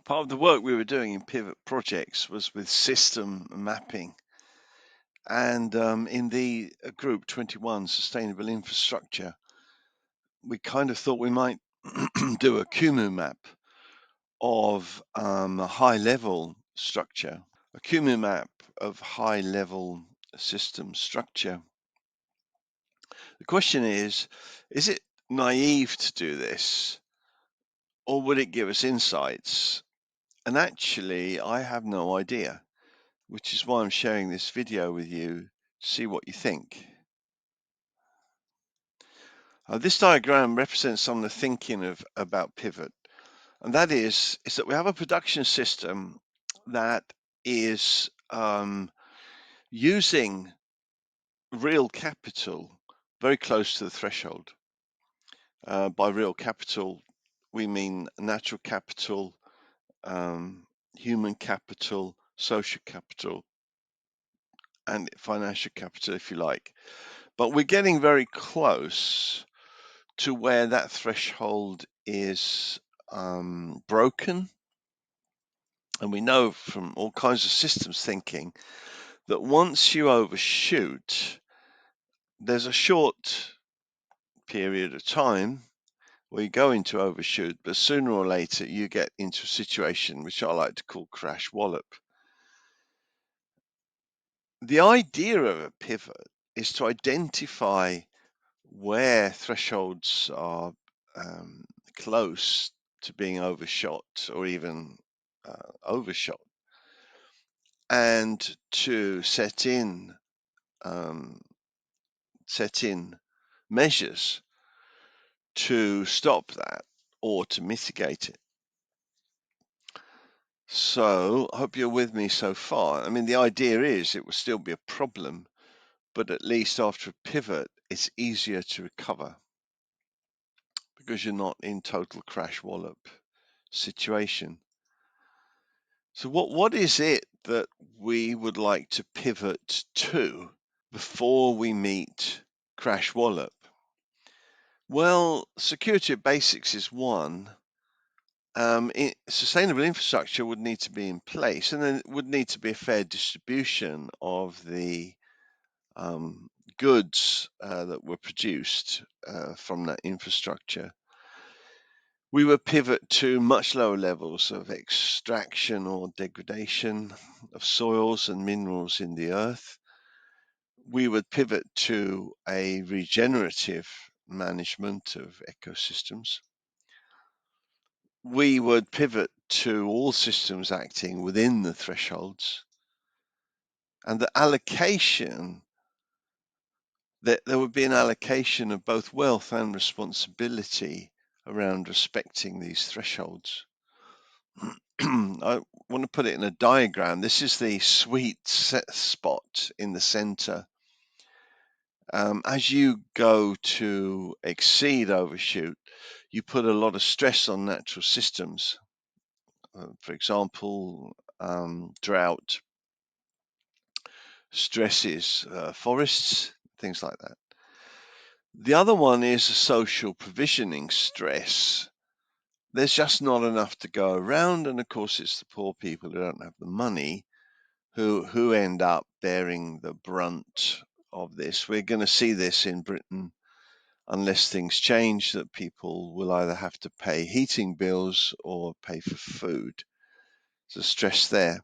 Part of the work we were doing in pivot projects was with system mapping. And in the group 21, Sustainable Infrastructure, we kind of thought we might do a Kumu map of a high-level structure, a Kumu map of high-level system structure. The question is it naive to do this, or would it give us insights? And actually, I have no idea, which is why I'm sharing this video with you to see what you think. This diagram represents some of the thinking about pivot, and that is that we have a production system that is using real capital very close to the threshold. By real capital, we mean natural capital, human capital, social capital, and financial capital, if you like. But we're getting very close to where that threshold is broken. And we know from all kinds of systems thinking that once you overshoot, there's a short period of time where you go into overshoot, but sooner or later you get into a situation which I like to call crash wallop. The idea of a pivot is to identify where thresholds are close to being overshot or even overshot, and to set in measures to stop that or to mitigate it. So I hope you're with me so far. I mean, the idea is it will still be a problem, but at least after a pivot, it's easier to recover because you're not in total crash wallop situation. So what is it that we would like to pivot to before we meet crash wallop? Well, security of basics is one. Sustainable infrastructure would need to be in place, and then it would need to be a fair distribution of the goods that were produced from that infrastructure. We would pivot to much lower levels of extraction or degradation of soils and minerals in the earth. We would pivot to a regenerative management of ecosystems. We would pivot to all systems acting within the thresholds, and the allocation, that there would be an allocation of both wealth and responsibility around respecting these thresholds. I want to put it in a diagram. This is the sweet spot in the center. As you go to exceed overshoot, you put a lot of stress on natural systems. For example, drought stresses forests, things like that. The other one is a social provisioning stress. There's just not enough to go around, and of course it's the poor people who don't have the money who end up bearing the brunt of this. We're going to see this in Britain unless things change, that people will either have to pay heating bills or pay for food. There's a stress there.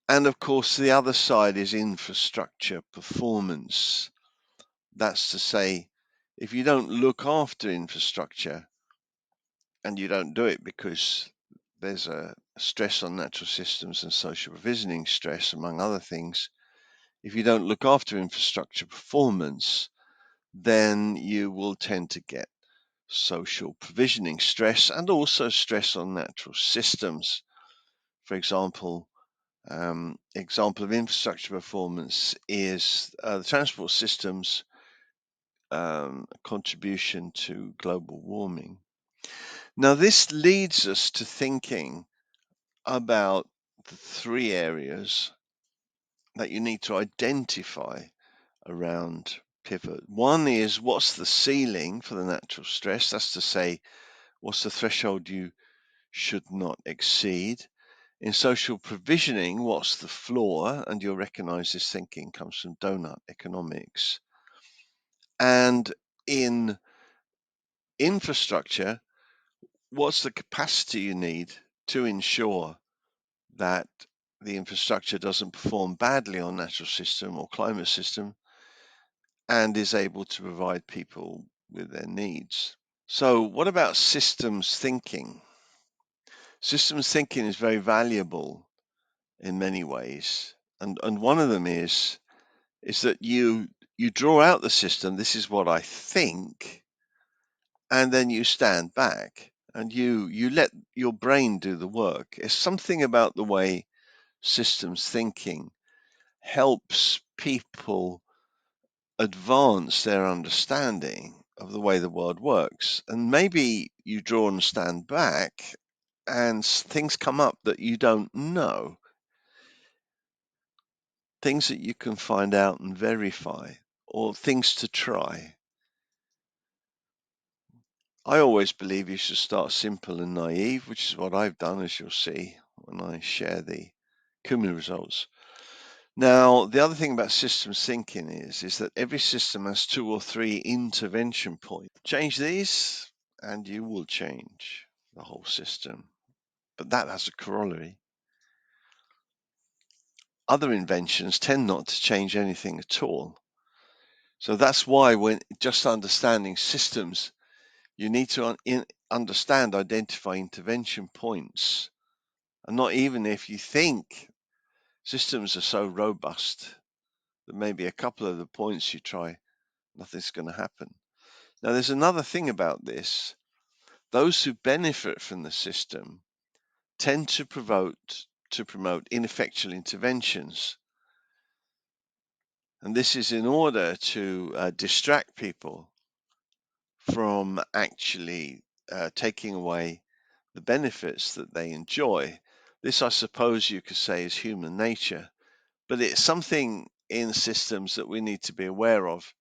And of course the other side is infrastructure performance. That's to say, if you don't look after infrastructure, and you don't do it because there's a stress on natural systems and social provisioning stress, among other things, if you don't look after infrastructure performance, then you will tend to get social provisioning stress and also stress on natural systems. For example, example of infrastructure performance is the transport systems contribution to global warming. Now, this leads us to thinking about the three areas that you need to identify around pivot. One is, what's the ceiling for the natural stress? That's to say, what's the threshold you should not exceed. In social provisioning, what's the floor? And you'll recognize this thinking comes from donut economics. And in infrastructure, what's the capacity you need to ensure that the infrastructure doesn't perform badly on natural system or climate system and is able to provide people with their needs? So what about systems thinking? Systems thinking is very valuable in many ways. And one of them is that you draw out the system, this is what I think, and then you stand back and you let your brain do the work. It's something about the way systems thinking helps people advance their understanding of the way the world works. And maybe you draw and stand back and things come up that you don't know, things that you can find out and verify, or things to try. I always believe you should start simple and naive, which is what I've done, as you'll see when I share the Kumu results. Now, the other thing about systems thinking is that every system has 2 or 3 intervention points. Change these and you will change the whole system. But that has a corollary. Other inventions tend not to change anything at all. So that's why when just understanding systems, you need to understand, identify intervention points. And not even if you think systems are so robust that maybe a couple of the points you try, nothing's going to happen. Now, there's another thing about this. Those who benefit from the system tend to promote ineffectual interventions. And this is in order to distract people from actually taking away the benefits that they enjoy. This, I suppose you could say, is human nature, but it's something in systems that we need to be aware of,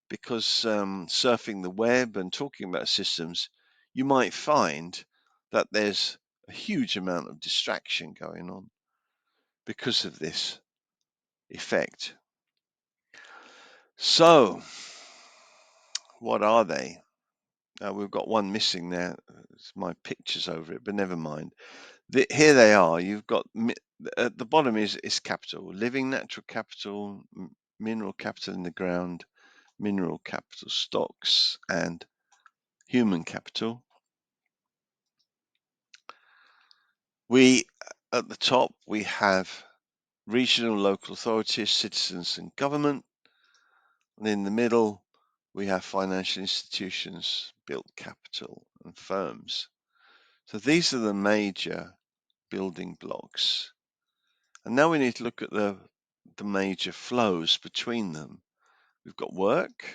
because surfing the web and talking about systems, you might find that there's a huge amount of distraction going on because of this effect. So, what are they? We've got one missing there. It's my pictures over it, but never mind. Here they are. You've got at the bottom is capital: living natural capital, mineral capital in the ground, mineral capital stocks, and human capital. We at the top we have regional local authorities, citizens, and government, and in the middle we have financial institutions, built capital, and firms. So these are the major building blocks. And now we need to look at the major flows between them. We've got work,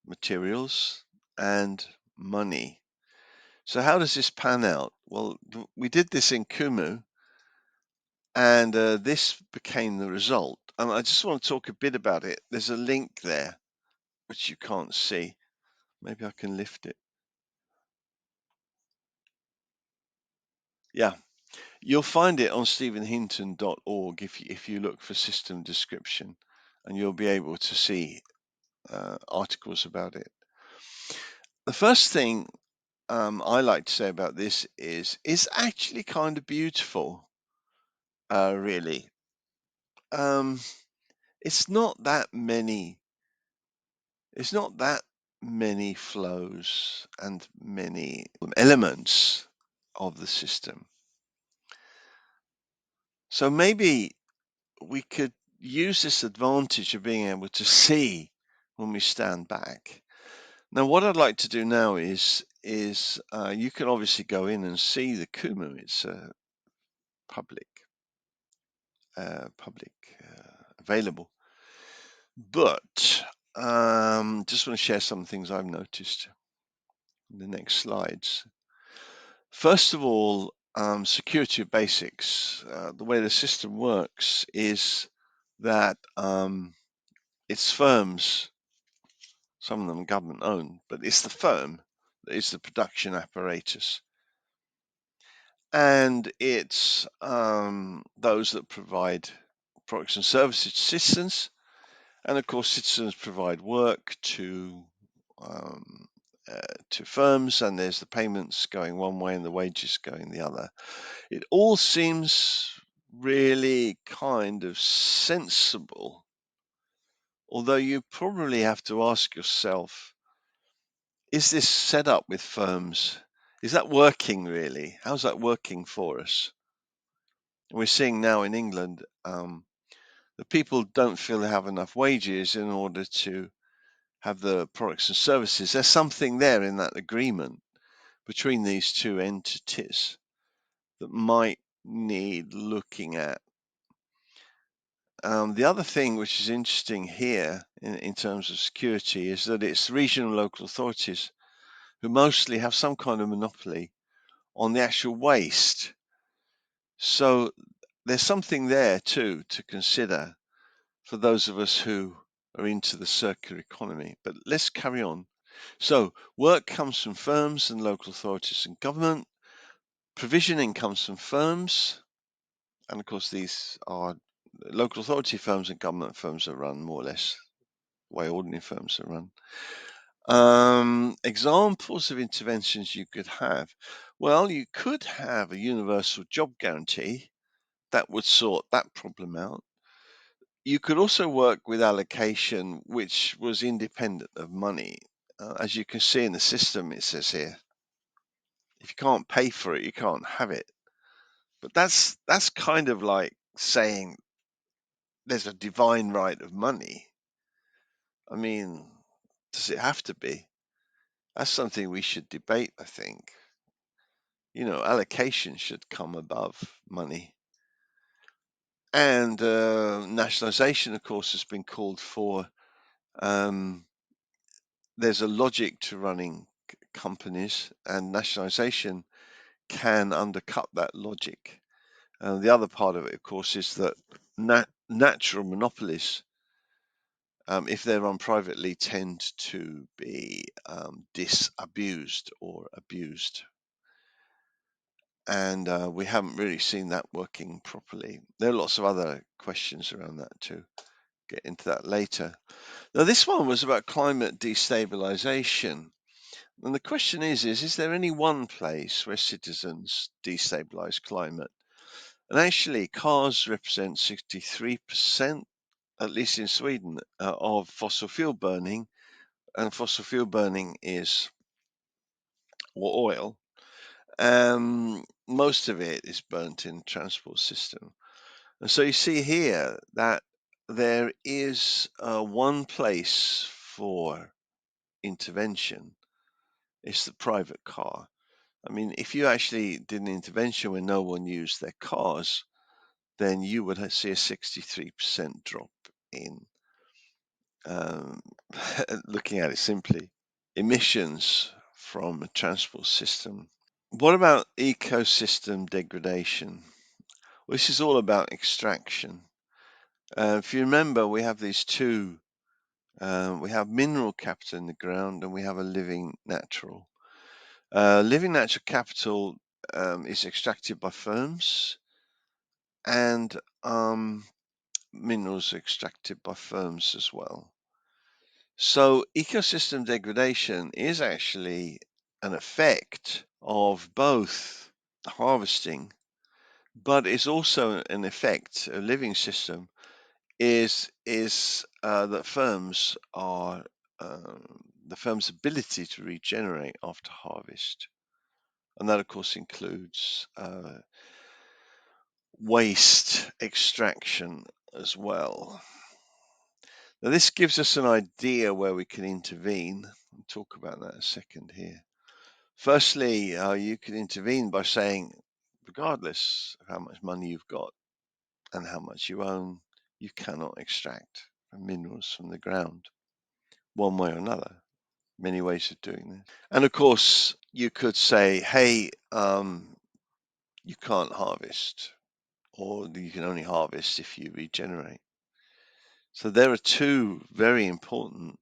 materials, and money. So how does this pan out? Well, we did this in Kumu, and this became the result. And I just want to talk a bit about it. There's a link there, which you can't see. Maybe I can lift it. Yeah, you'll find it on stephenhinton.org if you look for system description, and you'll be able to see articles about it. The first thing I like to say about this is it's actually kind of beautiful, really. It's not that many. It's not that many flows and many elements of the system. So maybe we could use this advantage of being able to see when we stand back. Now, what I'd like to do now is you can obviously go in and see the Kumu. It's public available. But just want to share some things I've noticed in the next slides. First of all, security of basics. The way the system works is that it's firms, some of them government owned, but it's the firm that is the production apparatus. and it's those that provide products and services to citizens, and of course citizens provide work um, to firms, and there's the payments going one way and the wages going the other. It all seems really kind of sensible, although you probably have to ask yourself, is this set up with firms? Is that working really? How's that working for us? We're seeing now in England that people don't feel they have enough wages in order to have the products and services. There's something there in that agreement between these two entities that might need looking at. The other thing which is interesting here in terms of security is that it's regional and local authorities who mostly have some kind of monopoly on the actual waste. So there's something there too to consider for those of us who are into the circular economy. But let's carry on. So work comes from firms and local authorities and government. Provisioning comes from firms. And of course, these are local authority firms and government firms that run more or less the way ordinary firms are run. Examples of interventions you could have. Well, you could have a universal job guarantee that would sort that problem out. You could also work with allocation, which was independent of money. As you can see in the system, it says here, if you can't pay for it, you can't have it. But that's kind of like saying there's a divine right of money. I mean, does it have to be? That's something we should debate, I think. Allocation should come above money. And nationalization, of course, has been called for. There's a logic to running companies, and nationalization can undercut that logic. The other part of it, of course, is that natural monopolies, if they're run privately, tend to be disabused or abused. And we haven't really seen that working properly. There are lots of other questions around that too. Get into that later. Now, this one was about climate destabilization. And the question is there any one place where citizens destabilize climate? And actually, cars represent 63%, at least in Sweden, of fossil fuel burning. And fossil fuel burning is oil. Most of it is burnt in the transport system. And so you see here that there is one place for intervention. It's the private car. I mean, if you actually did an intervention where no one used their cars, then you would see a 63% drop in, looking at it simply, emissions from a transport system. What about ecosystem degradation? Well, this is all about extraction. If you remember, we have these two. We have mineral capital in the ground, and we have a living natural. Living natural capital is extracted by firms, and minerals are extracted by firms as well. So ecosystem degradation is actually an effect of both harvesting, but it's also an effect, a living system, is that firms are the firm's ability to regenerate after harvest. And that, of course, includes waste extraction as well. Now, this gives us an idea where we can intervene. I'll talk about that a second here. Firstly, you can intervene by saying, regardless of how much money you've got and how much you own, you cannot extract minerals from the ground, one way or another. Many ways of doing this. And of course, you could say, hey, you can't harvest, or you can only harvest if you regenerate. So there are two very important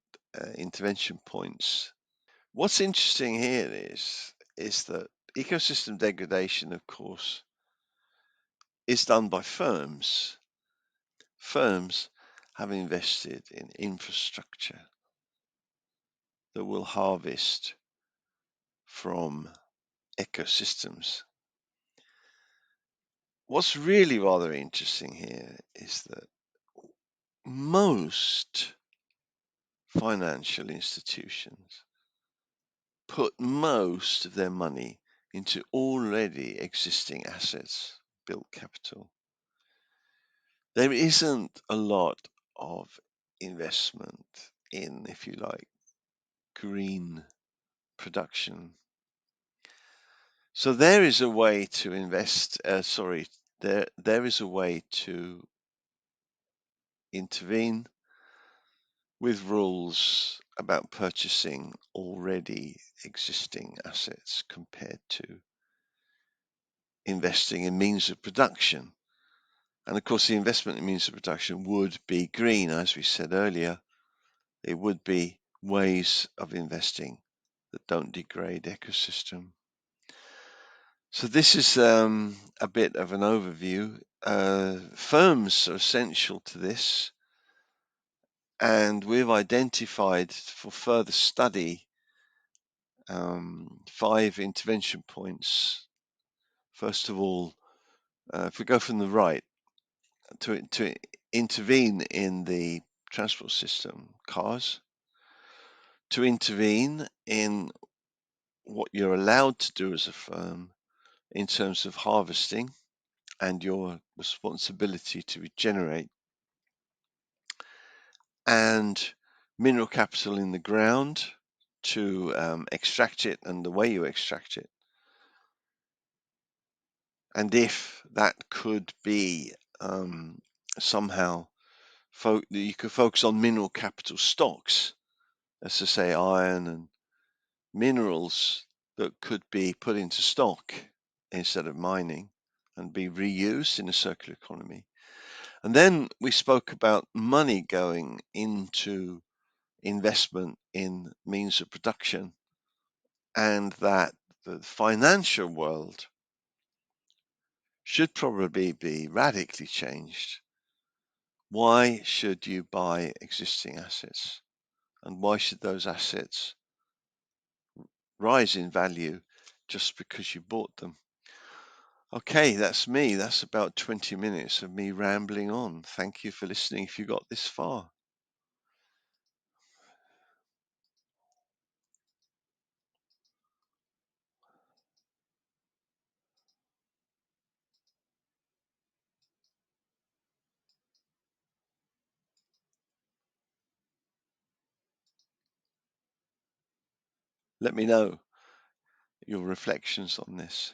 intervention points. What's interesting here is that ecosystem degradation, of course, is done by firms. Firms have invested in infrastructure that will harvest from ecosystems. What's really rather interesting here is that most financial institutions put most of their money into already existing assets, built capital. There isn't a lot of investment in, if you like, green production. So there is a way to invest, there is a way to intervene with rules about purchasing already existing assets compared to investing in means of production. And of course, the investment in means of production would be green, as we said earlier. It would be ways of investing that don't degrade ecosystem. So this is a bit of an overview. Firms are essential to this, and we've identified for further study 5 intervention points. First of all, if we go from the right, to intervene in the transport system, cars, to intervene in what you're allowed to do as a firm in terms of harvesting and your responsibility to regenerate, and mineral capital in the ground to extract it and the way you extract it. And if that could be somehow, you could focus on mineral capital stocks, as to say iron and minerals that could be put into stock instead of mining and be reused in a circular economy. And then we spoke about money going into investment in means of production, and that the financial world should probably be radically changed. Why should you buy existing assets? And why should those assets rise in value just because you bought them? Okay, that's me. That's about 20 minutes of me rambling on. Thank you for listening if you got this far. Let me know your reflections on this.